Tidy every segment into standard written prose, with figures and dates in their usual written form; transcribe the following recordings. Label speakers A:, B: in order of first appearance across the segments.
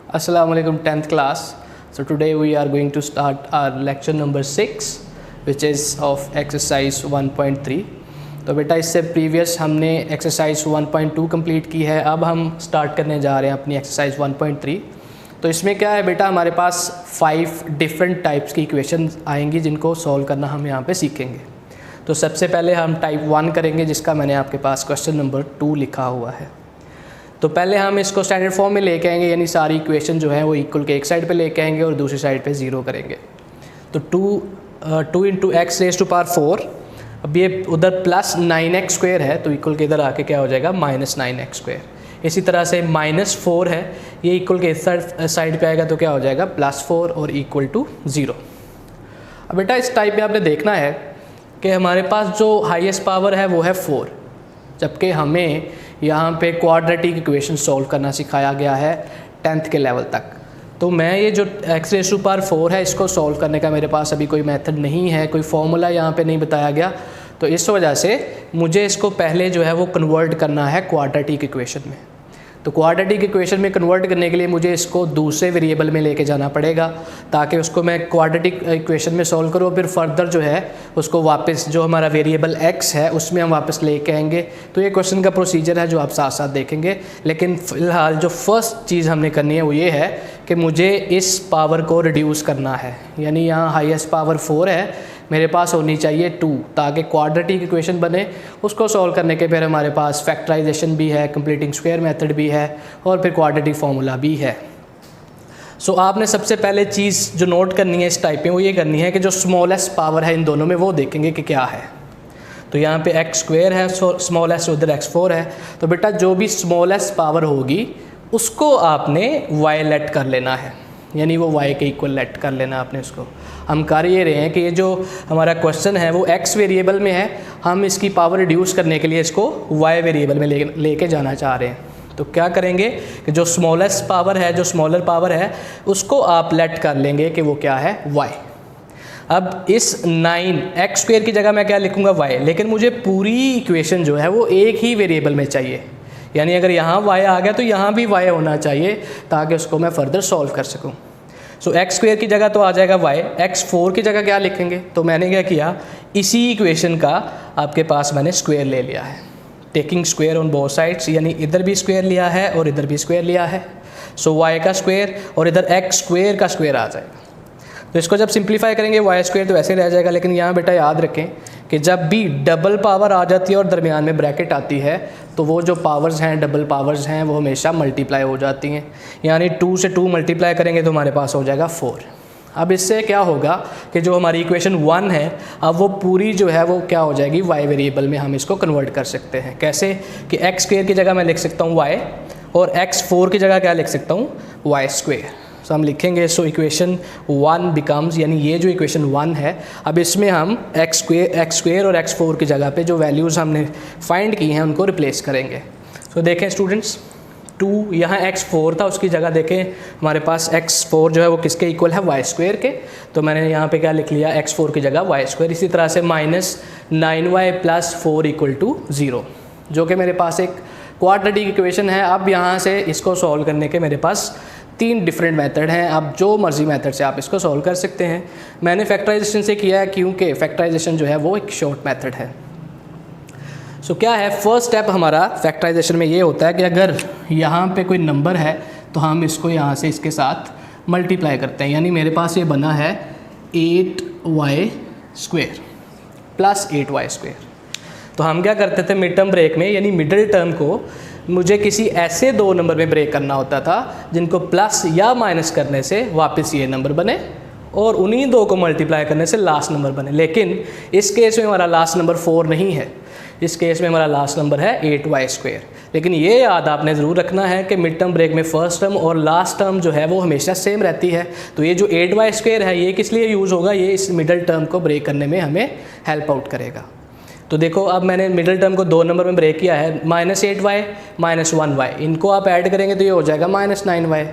A: Assalamu alaikum 10th class. So today we are going to start our lecture number 6 which is of exercise 1.3. तो बेटा इससे previous हमने exercise 1.2 complete की है। अब हम स्टार्ट करने जा रहे हैं अपनी एक्सरसाइज 1.3। तो इसमें क्या है बेटा, हमारे पास 5 डिफरेंट टाइप्स की इक्वेशन आएंगी जिनको सॉल्व करना हम यहाँ पे सीखेंगे। तो सबसे पहले हम टाइप 1 करेंगे जिसका मैंने आपके पास क्वेश्चन नंबर 2 लिखा हुआ है। तो पहले हम इसको स्टैंडर्ड फॉर्म में लेके आएंगे, यानी सारी इक्वेशन जो है वो इक्वल के एक साइड पे लेके आएंगे और दूसरी साइड पे 0 करेंगे। तो 2 into x raise to power 4, अब ये उधर प्लस 9x स्क्वायर है तो इक्वल के इधर आके क्या हो जाएगा माइनस 9x स्क्वायर। इसी तरह से -4 है, ये इक्वल के इस साइड पे आएगा तो क्या हो जाएगा +4 और इक्वल टू 0। अब बेटा इस टाइप में आपने देखना है कि हमारे पास जो हाईएस्ट पावर है वो है 4, जबकि हमें यहाँ पे क्वाड्रेटिक इक्वेशन सॉल्व करना सिखाया गया है 10th के लेवल तक। तो मैं ये जो एक्स रेज़ टू पावर 4 है इसको सॉल्व करने का मेरे पास अभी कोई मेथड नहीं है, कोई फॉर्मूला यहाँ पे नहीं बताया गया। तो इस वजह से मुझे इसको पहले जो है वो कन्वर्ट करना है क्वाड्रेटिक इक्वेशन में। तो क्वाड्रेटिक इक्वेशन में कन्वर्ट करने के लिए मुझे इसको दूसरे वेरिएबल में लेके जाना पड़ेगा ताकि उसको मैं क्वाड्रेटिक इक्वेशन में सॉल्व करूँ, फिर फर्दर जो है उसको वापस जो हमारा वेरिएबल x है उसमें हम वापस लेके आएंगे। तो ये क्वेश्चन का प्रोसीजर है जो आप साथ साथ देखेंगे। लेकिन फ़िलहाल जो फर्स्ट चीज़ हमने करनी है वो ये है कि मुझे इस पावर को रिड्यूस करना है, यानी यहाँ हाईएस्ट पावर 4 है, मेरे पास होनी चाहिए 2 ताकि क्वाड्रेटिक इक्वेशन बने। उसको सॉल्व करने के फिर हमारे पास फैक्टराइजेशन भी है, कंप्लीटिंग स्क्वायर मेथड भी है और फिर क्वाड्रेटिक फार्मूला भी है। सो आपने सबसे पहले चीज़ जो नोट करनी है इस टाइप में वो ये करनी है कि जो स्मॉलेस्ट पावर है इन दोनों में वो देखेंगे कि क्या है। तो यहाँ पे x स्क्वायर है, स्मॉलेस्ट उधर x4 है। तो बेटा जो भी स्मॉलेस्ट पावर होगी उसको आपने y लेट कर लेना है, यानी वो y के इक्वल लेट कर लेना आपने उसको। हम कर ये रहे हैं कि ये जो हमारा क्वेश्चन है वो x वेरिएबल में है, हम इसकी पावर रिड्यूस करने के लिए इसको y वेरिएबल में लेके जाना चाह रहे हैं। तो क्या करेंगे कि जो स्मॉलेस्ट पावर है, जो स्मॉलर पावर है उसको आप लेट कर लेंगे कि वो क्या है y। अब इस 9x स्क्वायर की जगह मैं क्या लिखूँगा y, लेकिन मुझे पूरी इक्वेशन जो है वो एक ही वेरिएबल में चाहिए, यानी अगर यहाँ y आ गया तो यहाँ भी y होना चाहिए ताकि उसको मैं फर्दर सॉल्व कर सकूँ। सो x स्क्वायर की जगह तो आ जाएगा y, x4 की जगह क्या लिखेंगे, तो मैंने क्या किया इसी इक्वेशन का आपके पास मैंने स्क्वायर ले लिया है, taking square on both sides, यानी इधर भी स्क्वायर लिया है और इधर भी स्क्वायर लिया है। सो y का स्क्वायर और इधर x स्क्वायर का स्क्वायर आ जाएगा। तो इसको जब सिंप्लीफाई करेंगे y स्क्वायर तो वैसे रह जाएगा, लेकिन यहाँ बेटा याद रखें कि जब भी डबल पावर आ जाती है और दरमियान में ब्रैकेट आती है तो वो जो पावर्स हैं, डबल पावर्स हैं, वो हमेशा मल्टीप्लाई हो जाती हैं, यानी 2 से 2 मल्टीप्लाई करेंगे तो हमारे पास हो जाएगा 4। अब इससे क्या होगा कि जो हमारी इक्वेशन 1 है अब वो पूरी जो है वो क्या हो जाएगी y वेरिएबल में हम इसको कन्वर्ट कर सकते हैं। कैसे कि x स्क्वायर की जगह मैं लिख सकता हूँ y और x4 की जगह क्या लिख सकता हूँ y स्क्वायर। तो हम लिखेंगे सो इक्वेशन 1 बिकम्स, यानी ये जो इक्वेशन 1 है अब इसमें हम x स्क्वायर और x4 की जगह पे जो वैल्यूज़ हमने फाइंड की हैं उनको रिप्लेस करेंगे। तो देखें स्टूडेंट्स, 2 यहाँ x4 था उसकी जगह देखें हमारे पास x4 जो है वो किसके इक्वल है y स्क्वायर के। तो मैंने यहाँ पे क्या लिख लिया x4 की जगह y स्क्वायर। इसी तरह से -9y + 4 = 0, जो कि मेरे पास एक क्वाड्रेटिक इक्वेशन है। अब यहाँ से इसको सॉल्व करने के मेरे पास 3 डिफरेंट मेथड हैं, आप जो मर्जी मेथड से आप इसको सॉल्व कर सकते हैं। मैंने फैक्टराइजेशन से किया है क्योंकि फैक्टराइजेशन जो है वो एक शॉर्ट मेथड है। सो क्या है, फर्स्ट स्टेप हमारा फैक्टराइजेशन में ये होता है कि अगर यहाँ पे कोई नंबर है तो हम इसको यहाँ से इसके साथ मल्टीप्लाई करते हैं, यानी मेरे पास ये बना है 8y स्क्वायर + 8y स्क्वायर। तो हम क्या करते थे मिड टर्म ब्रेक में, यानी मिडिल टर्म को मुझे किसी ऐसे 2 नंबर में ब्रेक करना होता था जिनको प्लस या माइनस करने से वापस ये नंबर बने और उन्हीं 2 को मल्टीप्लाई करने से लास्ट नंबर बने। लेकिन इस केस में हमारा लास्ट नंबर 4 नहीं है, इस केस में हमारा लास्ट नंबर है 8y स्क्वायर। लेकिन ये याद आपने ज़रूर रखना है कि मिड टर्म ब्रेक में फर्स्ट टर्म और लास्ट टर्म जो है वो हमेशा सेम रहती है। तो ये जो 8y स्क्वायर है ये किस लिए यूज़ होगा, ये इस मिडल टर्म को ब्रेक करने में हमें हेल्प आउट करेगा। तो देखो अब मैंने मिडिल टर्म को 2 नंबर में ब्रेक किया है, -8y -1y, इनको आप ऐड करेंगे तो ये हो जाएगा -9y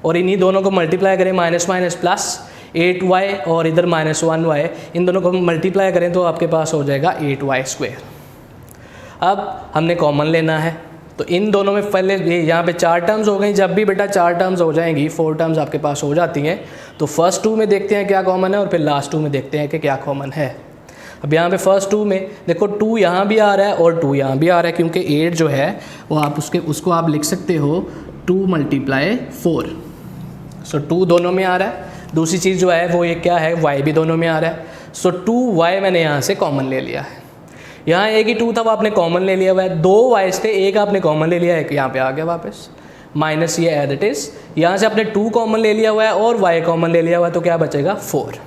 A: और इन्हीं दोनों को मल्टीप्लाई करें -+8y और इधर -1y, इन दोनों को मल्टीप्लाई करें तो आपके पास हो जाएगा 8y स्क्वायर। अब हमने कॉमन लेना है तो इन दोनों में पहले ये यहाँ पे 4 टर्म्स हो गई। जब भी बेटा 4 टर्म्स हो जाएंगी, 4 टर्म्स आपके पास हो जाती हैं, तो फर्स्ट 2 में देखते हैं क्या कॉमन है और फिर लास्ट 2 में देखते हैं कि क्या कॉमन है। अब यहाँ पे फर्स्ट 2 में देखो 2 यहाँ भी आ रहा है और 2 यहाँ भी आ रहा है, क्योंकि 8 जो है वो आप उसको आप लिख सकते हो 2 × 4। सो 2 दोनों में आ रहा है। दूसरी चीज़ जो है वो ये क्या है, y भी दोनों में आ रहा है। सो 2y मैंने यहाँ से कॉमन ले लिया है। यहाँ एक ही 2 था वो आपने कॉमन ले लिया हुआ है, 2 y थे, एक आपने कॉमन ले लिया है, यहाँ पे आ गया वापस माइनस ये एज इट इज़। यहाँ से आपने 2 कॉमन ले लिया हुआ है और y कॉमन ले लिया हुआ है, तो क्या बचेगा 4।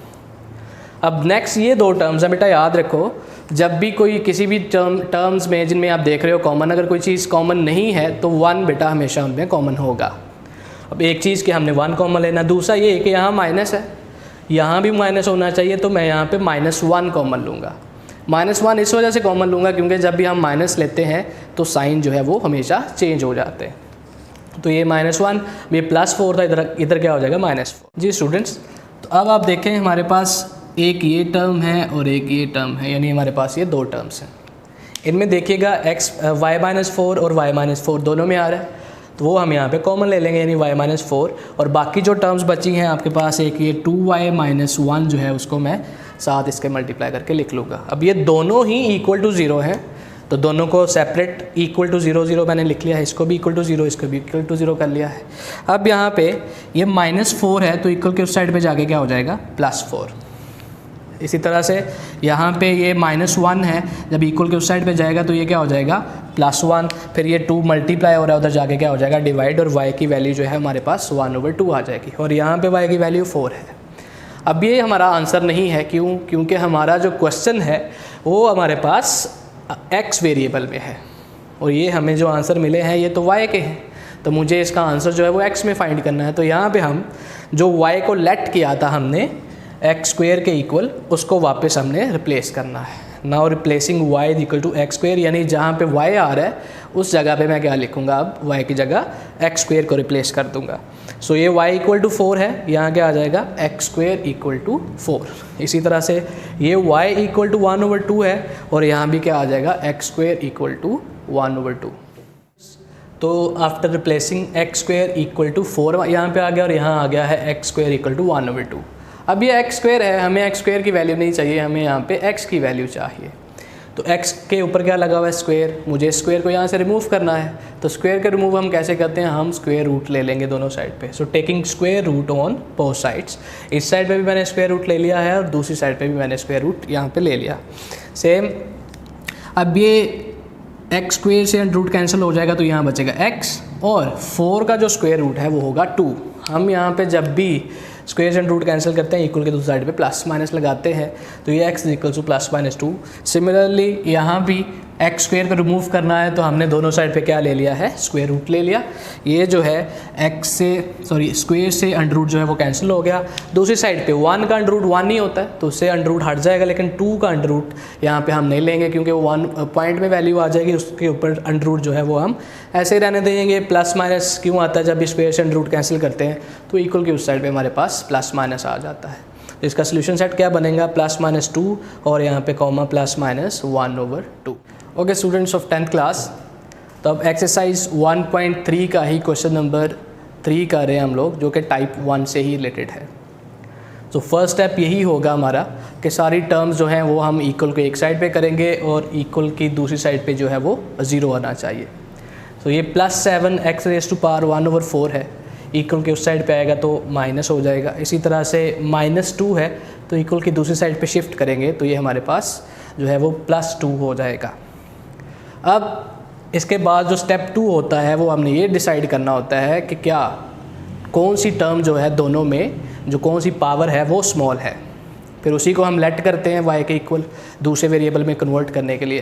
A: अब नेक्स्ट ये 2 टर्म्स हैं बेटा, याद रखो जब भी कोई किसी भी टर्म्स में जिनमें आप देख रहे हो कॉमन, अगर कोई चीज़ कॉमन नहीं है तो 1 बेटा हमेशा उनमें कॉमन होगा। अब एक चीज़ कि हमने 1 कॉमन लेना, दूसरा ये कि यहाँ माइनस है, यहाँ भी माइनस होना चाहिए, तो मैं यहाँ पे -1 कॉमन लूँगा। -1 इस वजह से कॉमन लूँगा क्योंकि जब भी हम माइनस लेते हैं तो साइन जो है वो हमेशा चेंज हो जाते हैं। तो ये -1, ये +4 था, इधर क्या हो जाएगा -4। जी स्टूडेंट्स, तो अब आप देखें हमारे पास एक ये टर्म है और एक ये टर्म है, यानी हमारे पास ये 2 टर्म्स हैं। इनमें देखिएगा y-4 और y-4 दोनों में आ रहा है, तो वो हम यहाँ पे कॉमन ले लेंगे, यानी y-4। और बाकी जो टर्म्स बची हैं आपके पास, एक ये 2y-1 जो है उसको मैं साथ इसके मल्टीप्लाई करके लिख लूँगा। अब ये दोनों ही इक्वल टू 0 हैं, तो दोनों को सेपरेट इक्वल टू 0 0 मैंने लिख लिया है, इसको भी इक्वल टू 0, इसको भी इक्वल टू 0 कर लिया है। अब यहाँ पे ये -4 है, तो इक्वल के उस साइड पे जाके क्या हो जाएगा +4। इसी तरह से यहाँ पे ये -1 है, जब इक्वल के उस साइड पे जाएगा तो ये क्या हो जाएगा +1। फिर ये 2 मल्टीप्लाई हो रहा है, उधर जाके क्या हो जाएगा डिवाइड, और y की वैल्यू जो है हमारे पास 1/2 आ जाएगी, और यहाँ पे y की वैल्यू 4 है। अब ये हमारा आंसर नहीं है, क्यों? क्योंकि हमारा जो क्वेश्चन है वो हमारे पास x वेरिएबल में है, और ये हमें जो आंसर मिले हैं ये तो y के हैं, तो मुझे इसका आंसर जो है वो x में फाइंड करना है। तो यहाँ पे हम जो y को लेट किया था हमने x² के इक्वल, उसको वापस हमने रिप्लेस करना है। Now replacing y equal to x², यानी जहाँ पे y आ रहा है उस जगह पे मैं क्या लिखूँगा, अब y की जगह x² को रिप्लेस कर दूँगा। सो ये y इक्वल टू 4 है, यहाँ क्या आ जाएगा x² इक्वल टू 4। इसी तरह से ये y इक्वल टू 1/2 है, और यहाँ भी क्या आ जाएगा x² इक्वल टू 1/2। तो after replacing x² equal to 4 यहाँ पे आ गया, और यहाँ आ गया है x² इक्वल टू 1/2। अब ये x² है, हमें x² की वैल्यू नहीं चाहिए, हमें यहाँ पे x की वैल्यू चाहिए। तो x के ऊपर क्या लगा हुआ है स्क्वायर, मुझे स्क्वायर को यहाँ से रिमूव करना है। तो स्क्वायर का रिमूव हम कैसे करते हैं, हम स्क्वायर रूट ले लेंगे दोनों साइड पे। So taking square root on both sides, इस साइड पे भी मैंने स्क्वायर रूट ले लिया है और दूसरी साइड पे भी मैंने स्क्वायर रूट यहाँ पे ले लिया सेम। अब ये x² से रूट कैंसिल हो जाएगा, तो यहाँ बचेगा x, और 4 का जो स्क्वायर रूट है वो होगा 2। हम यहाँ पे जब भी स्क्वायर एंड रूट कैंसिल करते हैं, इक्वल के दूसरी साइड पे प्लस माइनस लगाते हैं, तो ये x इक्वल टू +-2। सिमिलरली यहाँ भी x² को रिमूव करना है, तो हमने दोनों साइड पे क्या ले लिया है, स्क्वायर रूट ले लिया। ये जो है स्क्वायर से अंडर रूट जो है वो कैंसिल हो गया। दूसरी साइड पे 1 का अंडर रूट 1 ही होता है, तो उससे अंडर रूट हट जाएगा, लेकिन 2 का अंडर रूट यहाँ पे हम नहीं लेंगे, क्योंकि वो 1 पॉइंट में वैल्यू आ जाएगी, उसके ऊपर अंडर रूट जो है वो हम ऐसे ही रहने देंगे। प्लस माइनस क्यों आता है, जब स्क्वायर से अंडर रूट कैंसिल करते हैं तो इक्वल के उस साइड पे हमारे पास प्लस माइनस आ जाता है। तो इसका सोल्यूशन सेट क्या बनेगा, +-2 और यहाँ पे comma +-1/2। Okay students of 10th class, तो अब एक्सरसाइज 1.3 का ही क्वेश्चन नंबर 3 कर रहे हैं हम लोग, जो कि टाइप 1 से ही रिलेटेड है। तो फर्स्ट स्टेप यही होगा हमारा कि सारी टर्म्स जो हैं वो हम इक्वल को एक साइड पे करेंगे और इक्वल की दूसरी साइड पे जो है वो 0 आना चाहिए। तो ये +7x⁴ है, इक्वल के उस साइड पे आएगा तो माइनस हो जाएगा। इसी तरह से -2 है, तो इक्वल की दूसरी साइड पे शिफ्ट करेंगे तो ये हमारे पास जो है वो +2 हो जाएगा। अब इसके बाद जो स्टेप 2 होता है वो हमने ये डिसाइड करना होता है कि क्या कौन सी टर्म जो है दोनों में जो कौन सी पावर है वो स्मॉल है, फिर उसी को हम लेट करते हैं y के इक्वल दूसरे वेरिएबल में कन्वर्ट करने के लिए।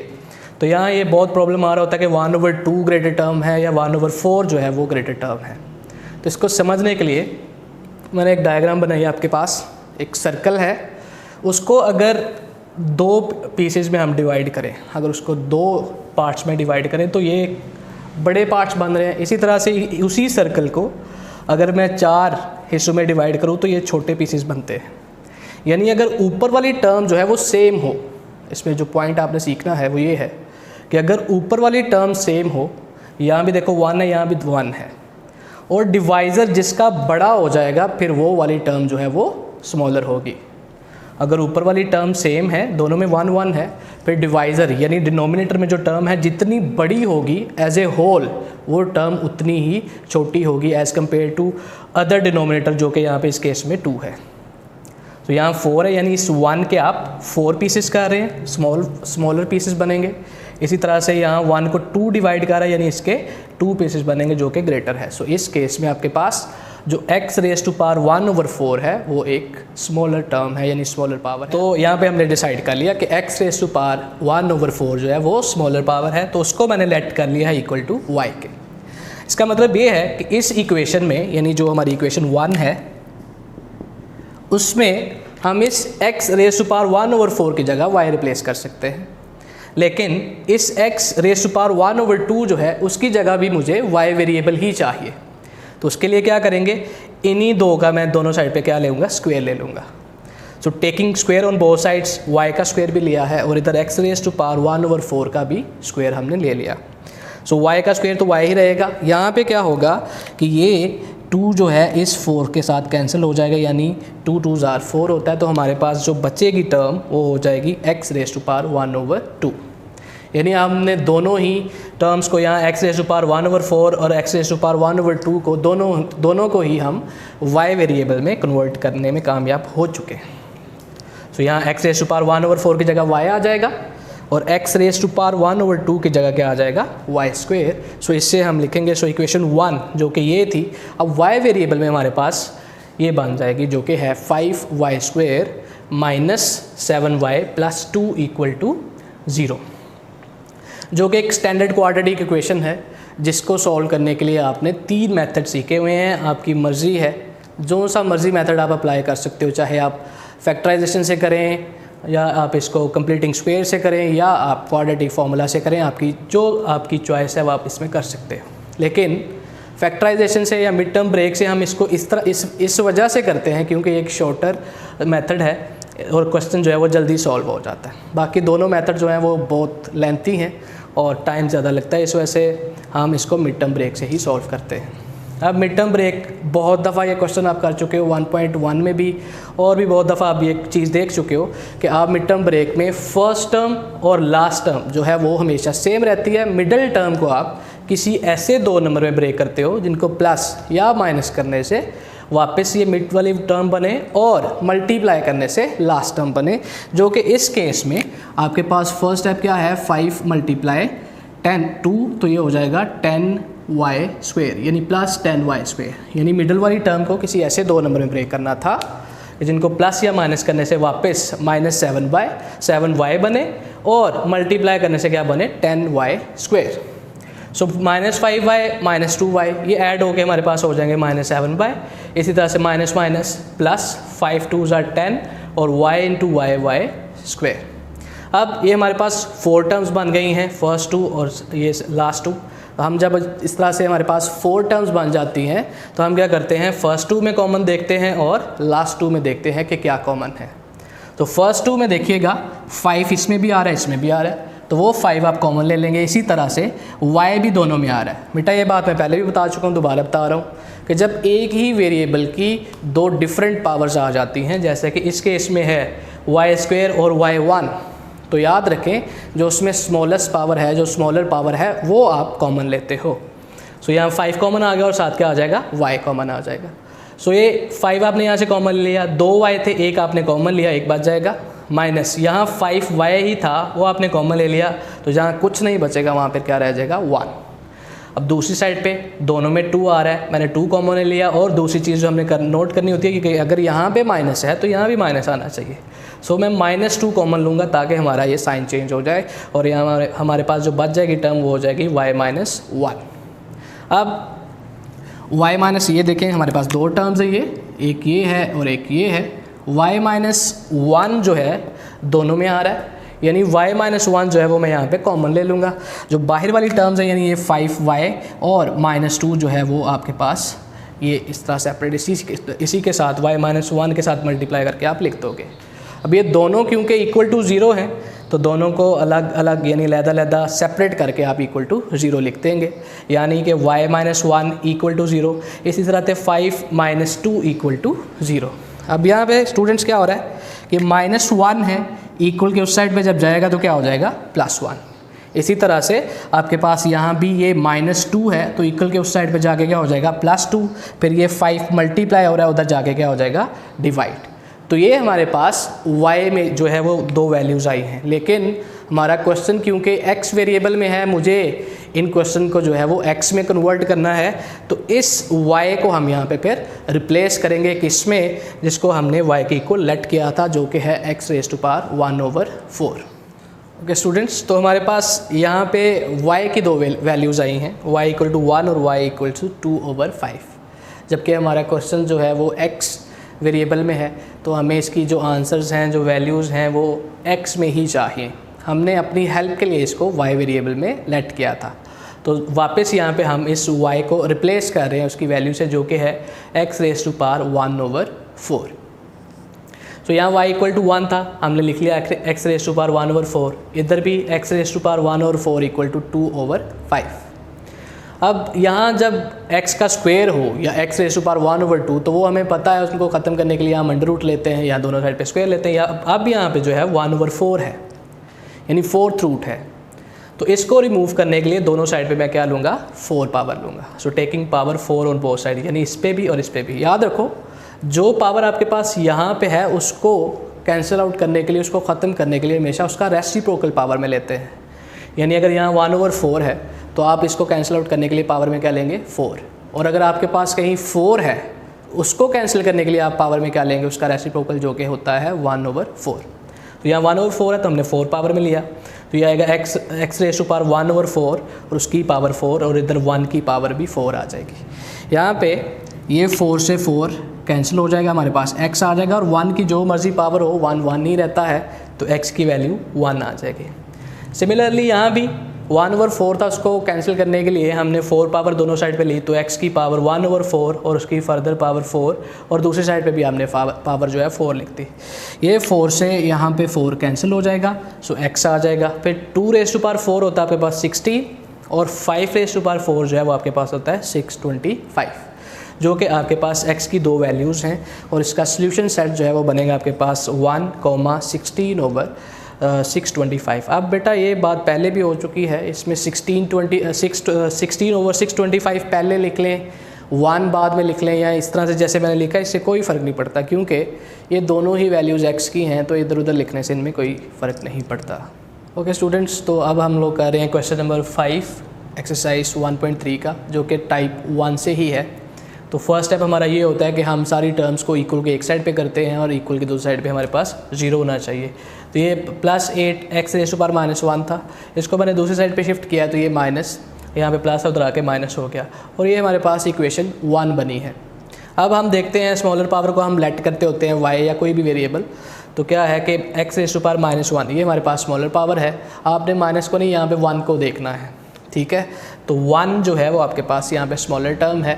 A: तो यहाँ ये बहुत प्रॉब्लम आ रहा होता है कि 1/2 ग्रेटर टर्म है या 1/4 जो है वो ग्रेटर टर्म है। तो इसको समझने के लिए मैंने एक डायग्राम बनाई है आपके पास, एक सर्कल है, उसको अगर 2 पीसेस में हम डिवाइड करें, अगर उसको 2 पार्ट्स में डिवाइड करें तो ये बड़े पार्ट्स बन रहे हैं। इसी तरह से उसी सर्कल को अगर मैं 4 हिस्सों में डिवाइड करूँ तो ये छोटे पीसेस बनते हैं। यानी अगर ऊपर वाली टर्म जो है वो सेम हो, इसमें जो पॉइंट आपने सीखना है वो ये है कि अगर ऊपर वाली टर्म सेम हो यहाँ भी देखो 1 है, यहाँ भी 1 है, और डिवाइज़र जिसका बड़ा हो जाएगा फिर वो वाली टर्म जो है वो स्मॉलर होगी। अगर ऊपर वाली टर्म सेम है, दोनों में 1 1 है, फिर डिवाइज़र यानी डिनोमिनेटर में जो टर्म है जितनी बड़ी होगी एज ए होल वो टर्म उतनी ही छोटी होगी as compare to other denominator, जो कि यहाँ पे इस केस में 2 है। तो यहाँ 4 है, यानी इस 1 के आप 4 पीसेस कर रहे हैं, स्मॉलर पीसेस बनेंगे। इसी तरह से यहाँ 1 को 2 डिवाइड कर रहा है, यानी इसके 2 पीसेस बनेंगे जो कि ग्रेटर है। सो इस केस में आपके पास जो x रेज़ टू पावर 1/4 है वो एक स्मॉलर टर्म है, यानी स्मॉलर पावर है। तो यहाँ पे हमने डिसाइड कर लिया कि x रेज़ टू पावर 1/4 जो है वो स्मॉलर पावर है, तो उसको मैंने लेट कर लिया है इक्वल टू y के। इसका मतलब ये है कि इस इक्वेशन में, यानी जो हमारी इक्वेशन 1 है उसमें हम इस x रेज़ टू पावर 1/4 की जगह y रिप्लेस कर सकते हैं, लेकिन इस x रेज़ टू पावर 1/2 जो है उसकी जगह भी मुझे y वेरिएबल ही चाहिए। तो उसके लिए क्या करेंगे, इन्हीं दो का मैं दोनों साइड पे क्या ले लूँगा, स्क्वायर ले लूँगा। सो taking square on both sides, y का स्क्वायर भी लिया है और इधर x रेज़ टू पावर 1/4 का भी स्क्वायर हमने ले लिया। सो y का स्क्वायर तो y ही रहेगा। यहाँ पे क्या होगा कि ये 2 जो है इस 4 के साथ कैंसिल हो जाएगा, यानी 2 2s are 4 होता है, तो हमारे पास जो बचेगी टर्म वो हो जाएगी x रेज़ टू पावर 1/2। यानी हमने दोनों ही टर्म्स को यहाँ x रेज़ टू पावर 1/4 और x रेज़ टू पावर 1/2 को दोनों को ही हम y वेरिएबल में कन्वर्ट करने में कामयाब हो चुके हैं। सो यहाँ x रेज़ टू पावर 1/4 की जगह y आ जाएगा और x रेज़ टू पावर 1/2 की जगह क्या आ जाएगा, y²। सो इससे हम लिखेंगे, सो इक्वेशन 1 जो कि ये थी, अब y वेरिएबल में हमारे पास ये बन जाएगी जो कि है 5y² minus 7y plus 2 equal to 0, जो कि एक स्टैंडर्ड क्वाड्रेटिक इक्वेशन है जिसको सॉल्व करने के लिए आपने 3 मेथड सीखे हुए हैं। आपकी मर्ज़ी है, जो सा मर्ज़ी मेथड आप अप्लाई कर सकते हो, चाहे आप फैक्टराइजेशन से करें या आप इसको कंप्लीटिंग स्क्वायर से करें या आप क्वाड्रेटिक फार्मूला से करें, आपकी चॉइस है वो आप इसमें कर सकते हो। लेकिन फैक्टराइजेशन से या मिड टर्म ब्रेक से हम इसको इस वजह से करते हैं क्योंकि एक शॉर्टर मेथड है और क्वेश्चन जो है वो जल्दी सॉल्व हो जाता है। बाकी दोनों मेथड जो हैं वो बहुत लेंथी हैं और टाइम ज़्यादा लगता है, इस वजह से हम इसको मिड टर्म ब्रेक से ही सॉल्व करते हैं। अब मिड टर्म ब्रेक बहुत दफ़ा ये क्वेश्चन आप कर चुके हो 1.1 में भी, और भी बहुत दफ़ा आप ये चीज़ देख चुके हो कि आप मिड टर्म ब्रेक में फर्स्ट टर्म और लास्ट टर्म जो है वो हमेशा सेम रहती है। मिडल टर्म को आप किसी ऐसे 2 नंबर में ब्रेक करते हो जिनको प्लस या माइनस करने से वापस ये मिड वाली टर्म बने और मल्टीप्लाई करने से लास्ट टर्म बने, जो कि इस केस में आपके पास फर्स्ट स्टेप क्या है, 5 × 10 2, तो ये हो जाएगा 10y², यानी प्लस 10y²। यानी मिडल वाली टर्म को किसी ऐसे 2 नंबर में ब्रेक करना था जिनको प्लस या माइनस करने से वापस -7y बने और मल्टीप्लाई करने से क्या बने, 10y²। सो -5y -2y ये ऐड होके हमारे पास हो जाएंगे -7y। इसी तरह से minus minus plus 5 2s are 10 और y × y² अब ये हमारे पास 4 टर्म्स बन गई हैं, फर्स्ट 2 और ये लास्ट 2। हम जब इस तरह से हमारे पास 4 टर्म्स बन जाती हैं तो हम क्या करते हैं, फर्स्ट 2 में कॉमन देखते हैं और लास्ट 2 में देखते हैं कि क्या कॉमन है। तो फर्स्ट 2 में देखिएगा 5 इसमें भी आ रहा है, इसमें भी आ रहा है, तो वो 5 आप कॉमन ले लेंगे। इसी तरह से y भी दोनों में आ रहा है। बेटा ये बात मैं पहले भी बता चुका हूँ, दोबारा बता रहा हूँ कि जब एक ही वेरिएबल की 2 डिफरेंट पावर्स आ जाती हैं, जैसे कि इस केस में है y² और y1, तो याद रखें जो उसमें स्मॉलेस्ट पावर है, जो स्मॉलर पावर है वो आप कॉमन लेते हो। सो यहाँ 5 कॉमन आ गया और साथ क्या आ जाएगा, y कॉमन आ जाएगा। सो ये 5 आपने यहाँ से कॉमन लिया, 2y थे, एक आपने कॉमन लिया, एक बच जाएगा, माइनस यहाँ 5y ही था वो आपने कॉमन ले लिया, तो जहाँ कुछ नहीं बचेगा वहाँ पर क्या रह जाएगा, 1। अब दूसरी साइड पे दोनों में 2 आ रहा है, मैंने 2 कॉमन ले लिया। और दूसरी चीज़ जो हमने नोट करनी होती है कि अगर यहाँ पे माइनस है तो यहाँ भी माइनस आना चाहिए। सो मैं -2 कॉमन लूँगा ताकि हमारा ये साइन चेंज हो जाए और यहाँ हमारे पास जो बच जाएगी टर्म वो हो जाएगी y-1। अब y- ये देखें हमारे पास 2 टर्म्स है, ये एक ये है और एक ये है। y-1 जो है दोनों में आ रहा है, यानी y-1 जो है वो मैं यहाँ पे कॉमन ले लूँगा। जो बाहर वाली टर्म्स है यानी ये 5y और -2 जो है वो आपके पास ये इस तरह सेपरेट इसी के साथ y-1 के साथ मल्टीप्लाई करके आप लिख दोगे। अब ये दोनों क्योंकि इक्वल टू 0 हैं तो दोनों को अलग अलग यानी अलग-अलग सेपरेट करके आप इक्वल टू 0 लिख देंगे, यानी कि y माइनस 1 इक्वल टू 0। इसी तरह से 5 माइनस 2 इक्वल टू 0। अब यहाँ पे स्टूडेंट्स क्या हो रहा है कि -1 है, इक्वल के उस साइड पे जब जाएगा तो क्या हो जाएगा +1। इसी तरह से आपके पास यहाँ भी ये -2 है, तो इक्वल के उस साइड पे जाके क्या हो जाएगा +2। फिर ये 5 मल्टीप्लाई हो रहा है, उधर जाके क्या हो जाएगा डिवाइड। तो ये हमारे पास y में जो है वो 2 वैल्यूज़ आई हैं, लेकिन हमारा क्वेश्चन क्योंकि x वेरिएबल में है, मुझे इन क्वेश्चन को जो है वो x में कन्वर्ट करना है, तो इस y को हम यहाँ पे फिर रिप्लेस करेंगे किसमें, जिसको हमने y के इक्वल लेट किया था, जो कि है x⁴ ओके स्टूडेंट्स। तो हमारे पास यहाँ पे y की 2 वैल्यूज़ आई हैं, y = 1 और y = 2/5। जबकि हमारा क्वेश्चन जो है वो x वेरिएबल में है, तो हमें इसकी जो आंसर्स हैं, जो वैल्यूज़ हैं, वो x में ही चाहिए। हमने अपनी हेल्प के लिए इसको y वेरिएबल में लेट किया था, तो वापस यहाँ पे हम इस y को रिप्लेस कर रहे हैं उसकी वैल्यू से, जो कि है x⁴। तो यहाँ y = 1 था, हमने लिख लिया x⁴ इधर भी x⁴ = 2/5। अब यहाँ जब x का स्क्वायर हो या x⁴ तो वो हमें पता है, उसको ख़त्म करने के लिए हम अंडर रूट लेते हैं या दोनों साइड पे स्क्वायर लेते हैं। या अब यहाँ पे जो है 1/4 है, यानी 4th रूट है, तो इसको रिमूव करने के लिए दोनों साइड पे मैं क्या लूँगा 4 पावर लूँगा। So taking power 4 on both side, यानी इस पर भी और इस पर भी। याद रखो जो पावर आपके पास यहाँ पे है उसको कैंसिल आउट करने के लिए, उसको ख़त्म करने के लिए हमेशा उसका रेसिप्रोकल पावर में लेते हैं। यानी अगर यहाँ 1/4 है तो आप इसको कैंसिल आउट करने के लिए पावर में क्या लेंगे 4, और अगर आपके पास कहीं 4 है उसको कैंसिल करने के लिए आप पावर में क्या लेंगे, उसका रेसिप्रोकल, जो कि होता है 1/4। तो यहाँ 1/4 है तो हमने 4 पावर में लिया, तो ये आएगा x⁴ 1/4 और उसकी पावर 4, और इधर 1 की पावर भी 4 आ जाएगी। यहाँ पे ये 4 से 4 कैंसिल हो जाएगा, हमारे पास x आ जाएगा, और 1 की जो मर्जी पावर हो 1 ही रहता है, तो x की वैल्यू 1 आ जाएगी। सिमिलरली यहाँ भी 1/4 था, उसको कैंसिल करने के लिए हमने 4 पावर दोनों साइड पे ली, तो x की पावर 1/4 और उसकी फर्दर पावर 4, और दूसरी साइड पे भी हमने पावर जो है 4 लिख दी। ये 4 से यहाँ पे 4 कैंसिल हो जाएगा, सो x आ जाएगा। फिर 2⁴ होता है आपके पास 16, और 5⁴ जो है वो आपके पास होता है 625, जो कि आपके पास x की 2 वैल्यूज़ हैं, और इसका सोल्यूशन सेट जो है वो बनेगा आपके पास 1,16/625। अब बेटा ये बात पहले भी हो चुकी है, इसमें 16/625 पहले लिख लें, 1 बाद में लिख लें, या इस तरह से जैसे मैंने लिखा, इससे कोई फ़र्क नहीं पड़ता, क्योंकि ये दोनों ही वैल्यूज़ x की हैं, तो इधर उधर लिखने से इनमें कोई फ़र्क नहीं पड़ता। ओके स्टूडेंट्स, तो अब हम लोग कर रहे हैं क्वेश्चन नंबर 5 एक्सरसाइज 1.3 का, जो कि टाइप 1 से ही है। तो फर्स्ट स्टेप हमारा ये होता है कि हम सारी टर्म्स को इक्वल के एक साइड पे करते हैं और इक्वल की दूसरी साइड पे हमारे पास 0 होना चाहिए। तो ये +8 x⁻⁻1 था, इसको मैंने दूसरी साइड पे शिफ्ट किया, तो ये माइनस, यहाँ पे प्लस उधर आके माइनस हो गया, और ये हमारे पास इक्वेशन 1 बनी है। अब हम देखते हैं स्मॉलर पावर को हम लेट करते होते हैं y या कोई भी वेरिएबल, तो क्या है कि x⁻⁻1 ये हमारे पास स्मॉलर पावर है, आपने माइनस को नहीं, यहाँ पे 1 को देखना है, ठीक है। तो 1 जो है वो आपके पास यहाँ पे स्मॉलर टर्म है,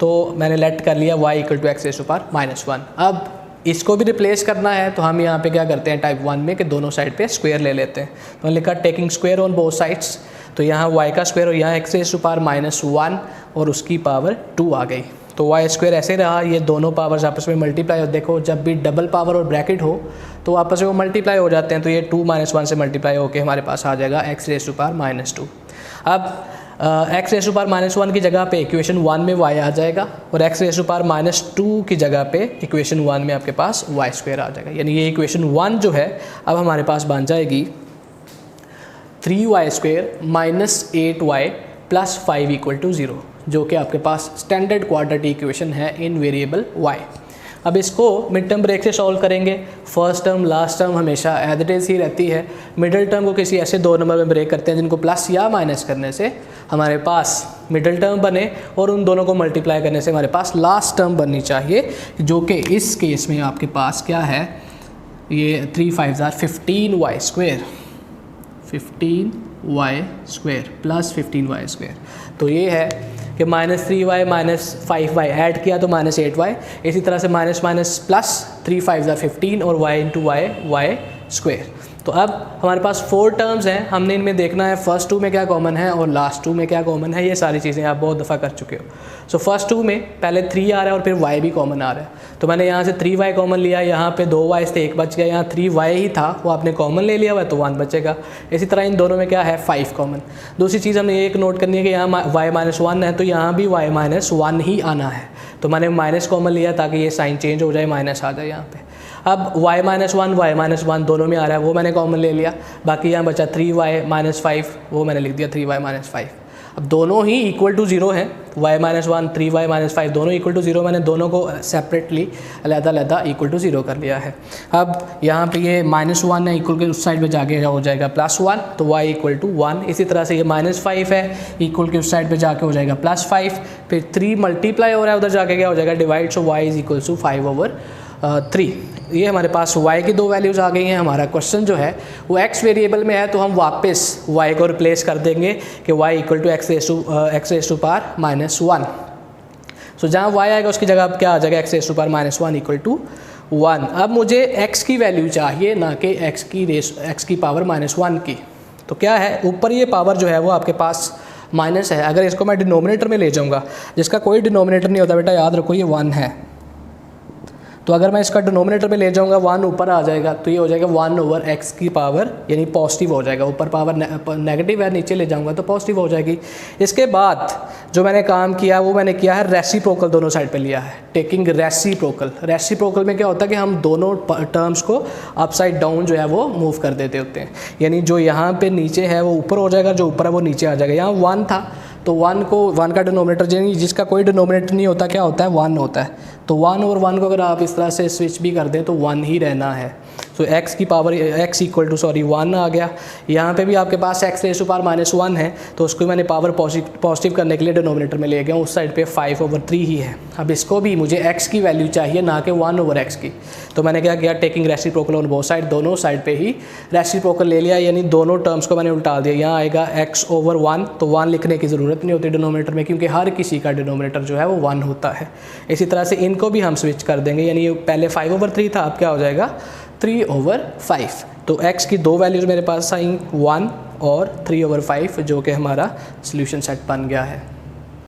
A: तो मैंने लेट कर लिया y = x⁻⁻1। अब इसको भी रिप्लेस करना है, तो हम यहाँ पे क्या करते हैं टाइप 1 में कि दोनों साइड पे स्क्वायर ले लेते हैं। तो मैंने लिखा taking square on both sides, तो यहाँ y का स्क्वायर और यहाँ x⁻⁻1 और उसकी पावर 2 आ गई, तो y² ऐसे रहा, ये दोनों पावर्स आपस में मल्टीप्लाई हो। देखो जब भी डबल पावर और ब्रैकेट हो तो आपस में वो मल्टीप्लाई हो जाते हैं, तो ये 2 - 1 से मल्टीप्लाई होकर हमारे पास आ जाएगा x⁻⁻2। अब x⁻⁻1 की जगह पे इक्वेशन 1 में y आ जाएगा, और x⁻⁻2 की जगह पे इक्वेशन 1 में आपके पास y² आ जाएगा। यानी ये इक्वेशन 1 जो है अब हमारे पास बन जाएगी 3y² - 8y + 5 = 0, जो कि आपके पास स्टैंडर्ड क्वाड्रेटिक इक्वेशन है इन वेरिएबल y। अब इसको मिड टर्म ब्रेक से सॉल्व करेंगे। फर्स्ट टर्म लास्ट टर्म हमेशा एज इट इज़ ही रहती है, मिडिल टर्म को किसी ऐसे 2 नंबर में ब्रेक करते हैं जिनको प्लस या माइनस करने से हमारे पास मिडिल टर्म बने, और उन दोनों को मल्टीप्लाई करने से हमारे पास लास्ट टर्म बननी चाहिए, जो कि इस केस में आपके पास क्या है, ये 3 × 5 = 15y² 15y² + 15y²। तो ये है कि -3y - 5y ऐड किया तो -8y, इसी तरह से माइनस माइनस प्लस 3 × 5 = 15 और y × y y²। तो अब हमारे पास 4 टर्म्स हैं, हमने इनमें देखना है फर्स्ट 2 में क्या कॉमन है और लास्ट 2 में क्या कॉमन है। ये सारी चीज़ें आप बहुत दफ़ा कर चुके हो। सो फर्स्ट 2 में पहले 3 आ रहा है और फिर y भी कॉमन आ रहा है, तो मैंने यहाँ से 3y कॉमन लिया, यहाँ पे 2y थे 1 बच गया, यहाँ 3y ही था वो आपने कॉमन ले लिया हुआ है तो 1 बचेगा। इसी तरह इन दोनों में क्या है 5 कॉमन। दूसरी चीज़ हमने एक नोट करनी है कि यहाँ y-1 है तो यहाँ भी y-1 ही आना है, तो मैंने माइनस कॉमन लिया ताकि ये साइन चेंज हो जाए, माइनस आ जाए यहाँ पे। अब y-1 दोनों में आ रहा है वो मैंने कॉमन ले लिया, बाकी यहाँ बचा 3y-5 वो मैंने लिख दिया 3y-5। अब दोनों ही इक्वल टू 0 हैं, y-1 3y-5 दोनों इक्वल टू 0, मैंने दोनों को सेपरेटली अलग-अलग इक्वल टू 0 कर लिया है। अब यहाँ पे ये -1 है, इक्वल के उस साइड पे जाके हो जाएगा +1 तो y इक्वल टू 1। इसी तरह से ये -5 है, इक्वल के उस साइड पे जाके हो जाएगा +5, फिर 3 मल्टीप्लाई हो रहा है उधर जाके क्या हो जाएगा divide, so y is equal to 5/3। ये हमारे पास y की 2 वैल्यूज़ आ गई हैं। हमारा क्वेश्चन जो है वो x वेरिएबल में है तो हम वापस y को रिप्लेस कर देंगे कि y equal to x to power -1। So जहाँ y आएगा उसकी जगह अब क्या आ जाएगा x to power -1 equal to 1। अब मुझे x की वैल्यू चाहिए ना कि x की पावर -1 की। तो क्या है ऊपर ये पावर जो है वो आपके पास माइनस है, अगर इसको मैं डिनोमिनेटर में ले जाऊँगा, जिसका कोई डिनोमिनेटर नहीं होता बेटा याद रखो ये 1 है, तो अगर मैं इसका डिनोमिनेटर में ले जाऊंगा 1 ऊपर आ जाएगा तो ये हो जाएगा 1/x की पावर यानी पॉजिटिव हो जाएगा, ऊपर पावर नेगेटिव है नीचे ले जाऊंगा तो पॉजिटिव हो जाएगी। इसके बाद जो मैंने काम किया वो मैंने किया है रेसिप्रोकल दोनों साइड पे लिया है, टेकिंग रेसिप्रोकल। रेसिप्रोकल में क्या होता है कि हम दोनों टर्म्स को अपसाइड डाउन जो है वो मूव कर देते होते हैं, यानी जो यहाँ पे नीचे है वो ऊपर हो जाएगा, जो ऊपर है वो नीचे आ जाएगा। यहाँ 1 था तो 1 का डिनोमिनेटर यानी जिसका कोई डिनोमिनेटर नहीं होता क्या होता है 1 होता है, तो 1 और 1 को अगर आप इस तरह से स्विच भी कर दें तो 1 ही रहना है। तो x की पावर x इक्वल टू 1 आ गया। यहाँ पे भी आपके पास x टू पावर -1 है तो उसको मैंने पावर पॉजिटिव करने के लिए डिनोमिनेटर में ले गया, उस साइड पे 5/3 ही है। अब इसको भी मुझे x की वैल्यू चाहिए ना कि 1/x की, तो मैंने क्या किया taking reciprocal on both side, दोनों साइड पे ही रेसिप्रोकल ले लिया, यानी दोनों टर्म्स को मैंने उल्टा दिया। यहाँ आएगा x/1 तो 1 लिखने की ज़रूरत नहीं होती डिनोमिनेटर में क्योंकि हर किसी का डिनोमिनेटर जो है वो 1 होता है। इसी तरह से इनको भी हम स्विच कर देंगे, यानी पहले 5/3 था अब क्या हो जाएगा 3/5। तो x की 2 वैल्यूज़ मेरे पास आई 1 और 3/5 जो कि हमारा सोल्यूशन सेट बन गया है।